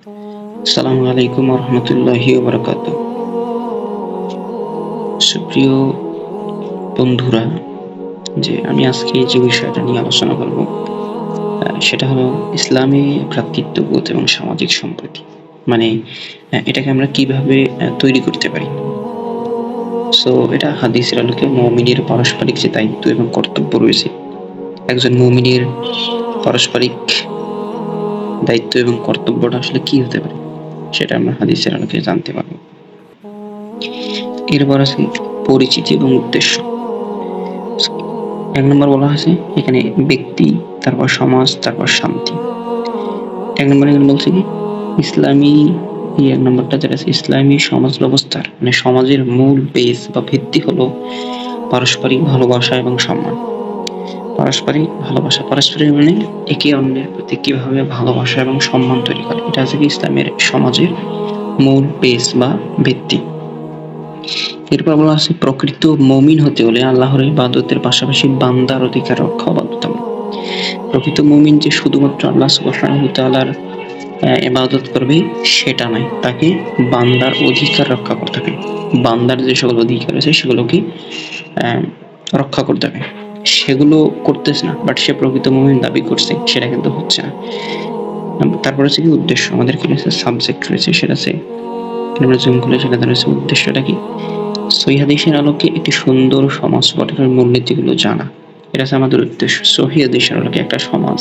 আসসালামু আলাইকুম রহমতুল্লাহি ওবারাকাতুহ। সুপ্রিয় বন্ধুরা, আমি আজকে যে বিষয়টা নিয়ে আলোচনা করব সেটা হলো ইসলামী ভ্রাতৃত্ববোধ এবং সামাজিক সম্প্রীতি। মানে এটাকে আমরা কিভাবে তৈরি করতে পারি। এটা হাদিসের আলোকে মুমিনের পারস্পরিক যে দায়িত্ব এবং কর্তব্য রয়েছে, একজন মুমিনের পারস্পরিক দায়িত্ব এবং কর্তব্যটা আসলে কি হতে পারে সেটা আমরা হাদিসের আলোকে জানতে পারবো। এরপর আছে পরিচিতি এবং উদ্দেশ্য। এক নম্বর বলা হয়েছে এখানে ব্যক্তি, তারপর সমাজ, তারপর শান্তি। এক নম্বর এখানে বলছে কি ইসলামী, এই এক নম্বরটা যেটা আছে ইসলামী সমাজ ব্যবস্থার মানে সমাজের মূল বেস বা ভিত্তি হলো পারস্পরিক ভালোবাসা এবং সম্মান। পারস্পরিক ভালোবাসা, পারস্পরিক মানে একে অন্যের প্রতি কিভাবে ভালোবাসা এবং সম্মান তৈরি করে, এটা আছে কি ইসলামের সমাজের মূল বেস বা ভিত্তি। এরপর বলা আছে প্রকৃত মুমিন হতে হলে আল্লাহর ইবাদতের পাশাপাশি বান্দার অধিকার রক্ষা বাধ্যতামূলক। প্রকৃত মুমিন যে শুধুমাত্র আল্লাহ সুবহানাহু ওয়া তাআলার ইবাদত করবে সেটা নয়, তাকে বান্দার অধিকার রক্ষা করতে হবে। বান্দার যে সকল অধিকার আছে সেগুলোকে রক্ষা করতে হবে। সেগুলো করতেছে না, বাট সে প্রকৃত মুমিন দাবি করছে, সেটা কিন্তু হচ্ছে না। তারপর হচ্ছে কি উদ্দেশ্য, আমাদের কি সাবজেক্ট রয়েছে, সেটা আছে আমরা জুম করলে সেটা রয়েছে উদ্দেশ্যটা কি। সহিহ হাদিসের আলোকে একটি সুন্দর সমাজ গঠনের মূলনীতিগুলো জানা, এটা হচ্ছে আমাদের উদ্দেশ্য। সহিহ হাদিসের আলোকে একটা সমাজ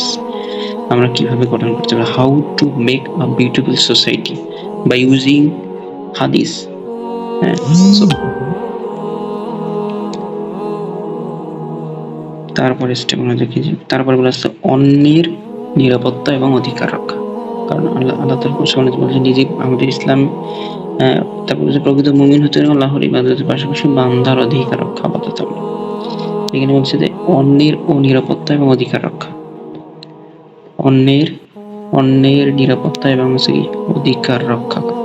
আমরা কিভাবে গঠন করতে পারি, how to make a beautiful society by using হাদিস। তারপরে স্টেপ আমরা দেখি যে তারপরে বলা হচ্ছে অন্যের নিরাপত্তা এবং অধিকার রক্ষা। কারণ আল্লাহ তাআলা বলেছেন নিজে আমাদের ইসলাম, তারপরে যে প্রকৃত মুমিন হতে হলে আল্লাহর ইবাদতের পাশাপাশি বান্দার অধিকার রক্ষা বাধ্যতামূলক। এখানে বলছে যে অন্যের নিরাপত্তা এবং অধিকার রক্ষা, অন্যের নিরাপত্তা এবং অধিকার রক্ষা করা,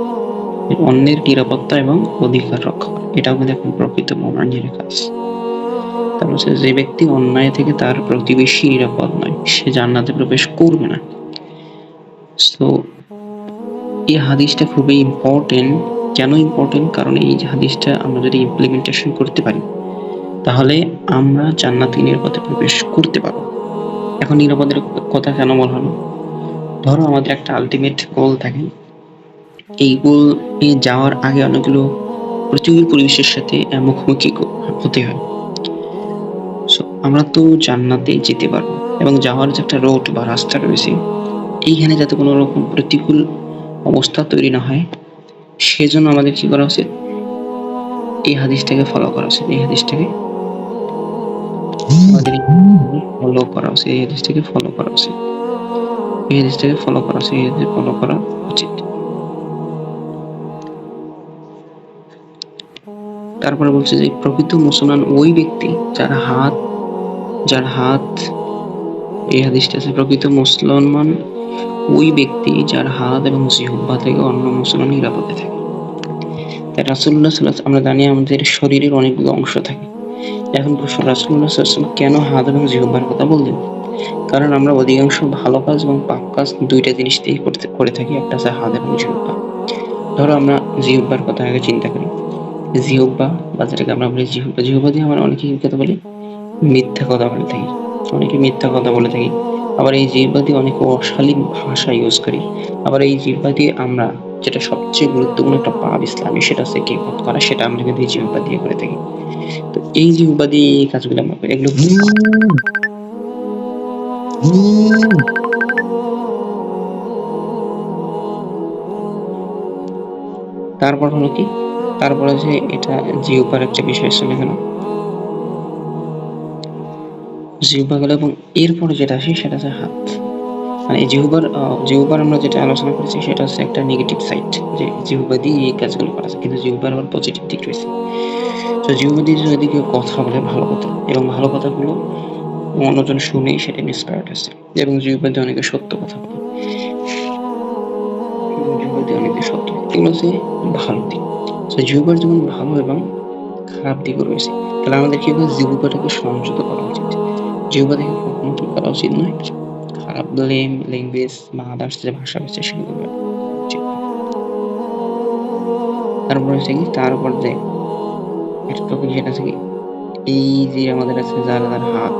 অন্যের নিরাপত্তা এবং অধিকার রক্ষা করা, এটাও কিন্তু এখন প্রকৃত মুমিনের কাজ। তারপর হচ্ছে যে ব্যক্তি অন্যায় থেকে তার প্রতিবেশী নিরাপদ নয়, সে জান্নাতে প্রবেশ করবে না। সো এই হাদিসটা খুবই ইম্পর্টেন্ট। কেন ইম্পর্টেন্ট? কারণ এই হাদিসটা আমরা যদি ইমপ্লিমেন্টেশন করতে পারি তাহলে আমরা জান্নাতে নিরাপদে প্রবেশ করতে পারবো। এখন নিরাপদের কথা কেন বলা হলো, ধরো আমাদের একটা আলটিমেট গোল থাকে, এই গোলে যাওয়ার আগে অনেকগুলো প্রতিকূল পরিবেশের সাথে মুখোমুখি হতে হয়। আমরা তো জান্নাতে যেতে পারবো এবং যাওয়ার যে একটা রোড বা রাস্তা রয়েছে, এইখানে যাতে কোনো রকম প্রতিকূল অবস্থা তৈরি না হয় সেজন্য আমাদের কি করা উচিত, এই হাদিসটাকে ফলো করা উচিত। এই হাদিসটাকে আমাদের ফলো করা উচিত, এই হাদিসটাকে ফলো করা উচিত, এই হাদিসটাকে ফলো করা উচিত, এই হাদিসটাকে ফলো করা উচিত। তারপরে বলছে যে প্রকৃত মুসলমান ওই ব্যক্তি যার হাত, এই হাদিসটা আছে প্রকৃত মুসলমান ওই ব্যক্তি যার হাত এবং জিহ্বা থেকে অন্য মুসলমান নিরাপদে থাকে। তাই রাসূলুল্লাহ সাল্লাল্লাহু আলাইহি ওয়াসাল্লাম, আমরা জানি আমাদের শরীরের অনেকগুলো অংশ থাকে। এখন প্রশ্ন, রাসূলুল্লাহ সাল্লাল্লাহু আলাইহি ওয়াসাল্লাম কেন হাত এবং জিহ্বার কথা বললেন? কারণ আমরা অধিকাংশ ভালো কাজ এবং পাপ কাজ দুইটা জিনিস দিয়েই করে থাকি, একটা আছে হাত এবং জিহ্বা। ধরো আমরা জিহ্বার কথা আগে চিন্তা করি। জিহ্বা বা যেটাকে আমরা বলি জিহ্বা দিয়ে আমরা অনেকে কথা বলি, মিথ্যা কথা বলে থাকি, অনেকে মিথ্যা কথা বলে থাকি। আবার এই জিহ্বা দিয়ে অনেকে অশালীন ভাষা ইউজ করি। আবার এই জিহ্বা দিয়ে আমরা যেটা সবচেয়ে গুরুত্বপূর্ণ একটা পাপ ইসলামে, সেটা হচ্ছে গীবত করা, সেটা আমরা কিন্তু এই জিহ্বা দিয়ে করে থাকি। তো এই জিহ্বা দিয়ে এই কাজগুলো আমরা করি, এগুলো তারপর হলো কি, তারপরে যে এটা জিহ্বার একটা বিষয় ছিল এখানে, জিহ্বা গেল এবং এরপরে যেটা আসে সেটা হচ্ছে হাত। মানে জিহ্বার আমরা যেটা আলোচনা করেছি সেটা হচ্ছে একটা নেগেটিভ সাইড, যে জিহ্বা দিয়ে এই কাজগুলো করা যায়, কিন্তু জিহ্বার আবার পজিটিভ দিক রয়েছে। তো জিহ্বা দিয়ে যদি কেউ কথা বলে ভালো কথা, এবং ভালো কথাগুলো অন্যজন শুনেই সেটা ইন্সপায়ার্ড হচ্ছে, এবং জিহ্বা দিয়ে অনেকে সত্য কথা বলে, এবং জিহ্বা দিয়ে অনেকে সত্য, এগুলো হচ্ছে ভালো দিক। তো জিহ্বার যেমন ভালো এবং খারাপ দিকও রয়েছে, তাহলে আমাদের কি হবে, জিহ্বাটাকে সংযত করা উচিত। জিহ্বা থেকে কখনো কি করা উচিত নয়, খারাপ ল্যাঙ্গুয়েজ বা আদার্স যে ভাষা রয়েছে সেগুলো তারপর হচ্ছে কি, তারপর যে একটা টপিক যেটা আছে কি, এই যে আমাদের আছে যার হাত,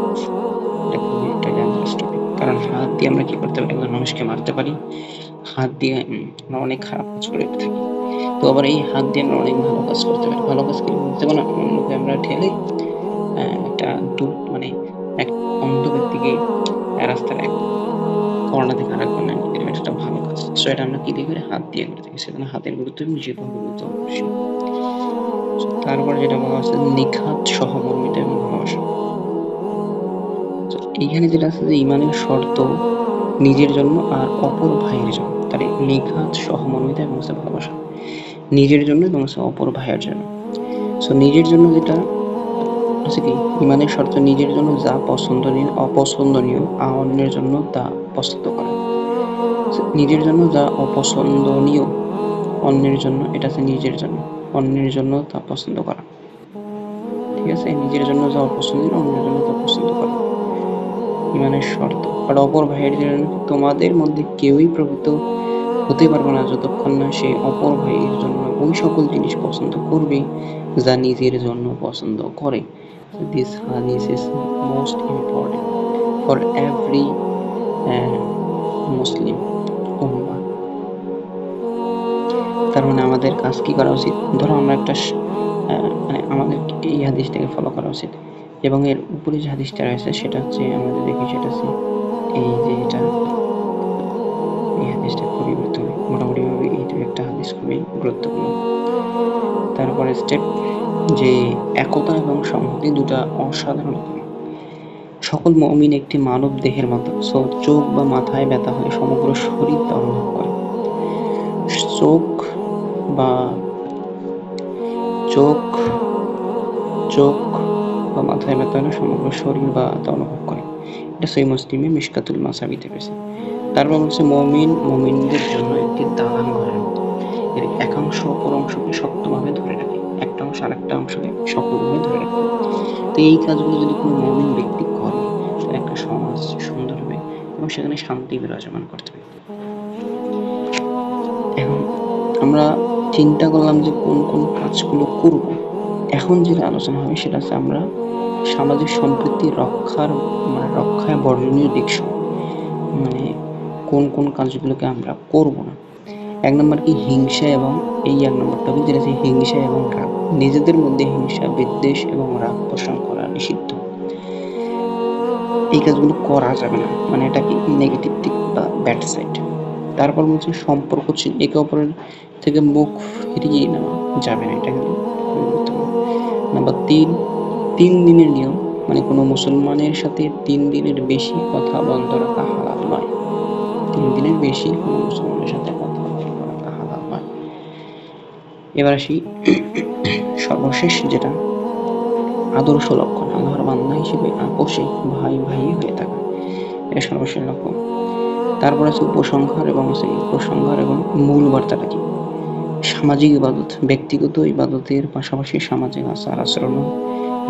এটা খুবই একটা ডেঞ্জারাস টপিক। কারণ হাত দিয়ে আমরা কি করতে পারি, একজন মানুষকে মারতে পারি। হাত দিয়ে আমরা অনেক খারাপ কাজ করে থাকি। তো আবার এই হাত দিয়ে আমরা অনেক ভালো কাজ করতে পারি। ভালো কাজ কি, যেমন অন্যকে আমরা ঠেলে একটা মানে এক অন্ধ ব্যক্তিকে রাস্তার এক কর্না থেকে আরেক কর্নায় নিয়ে গেলাম, এটা একটা ভালো কাজ। সো এটা আমরা কি দিয়ে করি, হাত দিয়ে করে থাকি। সেজন্য হাতের গুরুত্ব যেভাবে গুরুত্ব বেশি। তারপরে যেটা বলা হচ্ছে নিখাত সহমর্মিতা এবং ভালোবাসা। এইখানে যেটা আছে যে ইমানের শর্ত নিজের জন্য আর অপর ভাইয়ের জন্য। তার নিখাত সহমর্মিতা এবং ভালোবাসা নিজের জন্য এবং অপর ভাইয়ের জন্য। সো নিজের জন্য যেটা আছে কি, ইমানের শর্ত নিজের জন্য যা পছন্দনীয় অপছন্দনীয় অন্যের জন্য তা পছন্দ করা। নিজের জন্য যা অপছন্দনীয় অন্যের জন্য, এটা আছে নিজের জন্য, অন্যের জন্য তা পছন্দ করা। ঠিক আছে, নিজের জন্য যা অপছন্দনীয় অন্যের জন্য তা পছন্দ করা ইমানের শর্ত। আর অপর ভাইয়ের জন্য, তোমাদের মধ্যে কেউই প্রকৃত হতে পারবে না যতক্ষণ না সে অপর ভাইয়ের জন্য ওই সকল জিনিস পছন্দ করবে যা নিজের জন্য পছন্দ করে। This hadith is most important for every Muslim ummah. তার মানে আমাদের কাজ কি করা উচিত, ধরো আমরা একটা মানে আমাদের এই হাদিসটাকে ফলো করা উচিত। এবং এর উপরে যে হাদিসটা রয়েছে সেটা হচ্ছে, আমাদের দেখি সেটা হচ্ছে এই যে এটা, এই হাদিসটা খুবই গুরুত্বপূর্ণ। মোটামুটি ভাবে এই একটা হাদিস খুবই গুরুত্বপূর্ণ। তারপরে স্টেপ যে একতা এবং সংহতি দুটা অসাধারণ। সকল মুমিন একটি মানব দেহের মতো। সো চোখ বা মাথায় ব্যথা হলে সমগ্র শরীর তা অনুভব করে। চোখ বা মাথায় ব্যথা হলে সমগ্র শরীর বা তা অনুভব করে। এটা সহিহ মুসলিমে মিশকাতুল মাসাবিতে রয়েছে। তারপর হচ্ছে মুমিনদের জন্য একটি দালান ঘরের মতো। এর একাংশ অপর অংশকে শক্তভাবে ধরে রাখে, একটা অংশ আরেকটা অংশকে শক্তভাবে ধরে রাখে। তো এই কাজগুলো যদি কোনো মুমিন ব্যক্তি করে, তাহলে একটা সমাজ সুন্দর হবে এবং সেখানে শান্তি বিরাজমান করতে হবে। এখন আমরা চিন্তা করলাম যে কোন কোন কাজগুলো করব। এখন যেটা আলোচনা হবে সেটা হচ্ছে আমরা সামাজিক সম্প্রীতি রক্ষায় বর্জনীয় দিক, মানে কোন কোন কাজগুলোকে আমরা করব না। এক নম্বর কি, হিংসা এবং এই এক নম্বর টপিক যেটা আছে হিংসা এবং রাগ। নিজেদের মধ্যে হিংসা, বিদ্বেষ এবং রাগ পোষণ করা নিষিদ্ধ। এই কাজগুলো করা যাবে না, মানে এটা কি নেগেটিভ দিক বা ব্যাড সাইড। তারপর বলছে সম্পর্ক একে অপরের থেকে মুখ ফিরিয়ে নেওয়া যাবে না, এটা কিন্তু খুবই গুরুত্বপূর্ণ। নাম্বার 3 দিনের নিয়ম, মানে কোনো মুসলমানের সাথে 3 দিনের বেশি কথা বন্ধ রাখা হালাল নয়। 3 দিনের বেশি কোনো মুসলমানের সাথে কথা বন্ধ রাখা হালাল নয়। এবার আসি সর্বশেষ যেটা আদর্শ লক্ষণ, আল্লাহর বান্দা হিসেবে আপোষে ভাই হয়ে থাকা, এটা সর্বশেষ লক্ষণ। তারপর আছে উপসংহার এবং মূল বার্তাটা কি, সামাজিক ইবাদত, ব্যক্তিগত ইবাদতের পাশাপাশি সামাজিক আচার আচরণ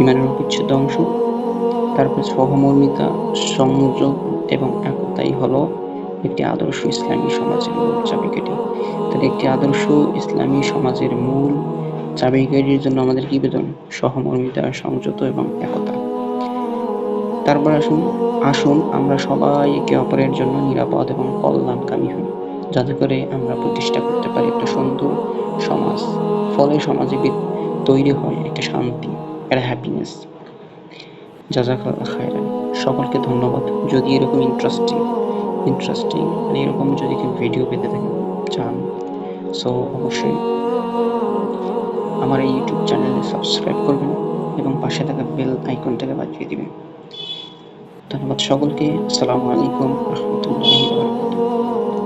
ইমানের অবিচ্ছেদ্য অংশ। তারপর সহমর্মিতা, সংযোগ এবং একতাই হলো একটি আদর্শ ইসলামী সমাজের মূল চাবিকাঠি। তাহলে একটি আদর্শ ইসলামী সমাজের মূল চাবিকাঠির জন্য আমাদের কি প্রয়োজন, সহমর্মিতা, সংযত এবং একতা। তারপর আসুন আমরা সবাই একে অপরের জন্য নিরাপদ এবং কল্যাণকামী হই, যাতে করে আমরা প্রতিষ্ঠা করতে পারি একটা সুন্দর সমাজ। ফলে সমাজে তৈরি হয় একটা শান্তি, একটা হ্যাপিনেস। জাযাকাল্লাহ খায়রান। সকলকে ধন্যবাদ। যদি এরকম ইন্টারেস্টিং মানে এরকম যদি কেউ ভিডিও পেতে চান, সো অবশ্যই আমার এই ইউটিউব চ্যানেলে সাবস্ক্রাইব করবেন এবং পাশে থাকা বেল আইকনটাকে বাজিয়ে দিবেন। ধন্যবাদ সকলকে। আসসালামু আলাইকুম ওয়া রাহমাতুল্লাহি ওয়া বারাকাতুহু।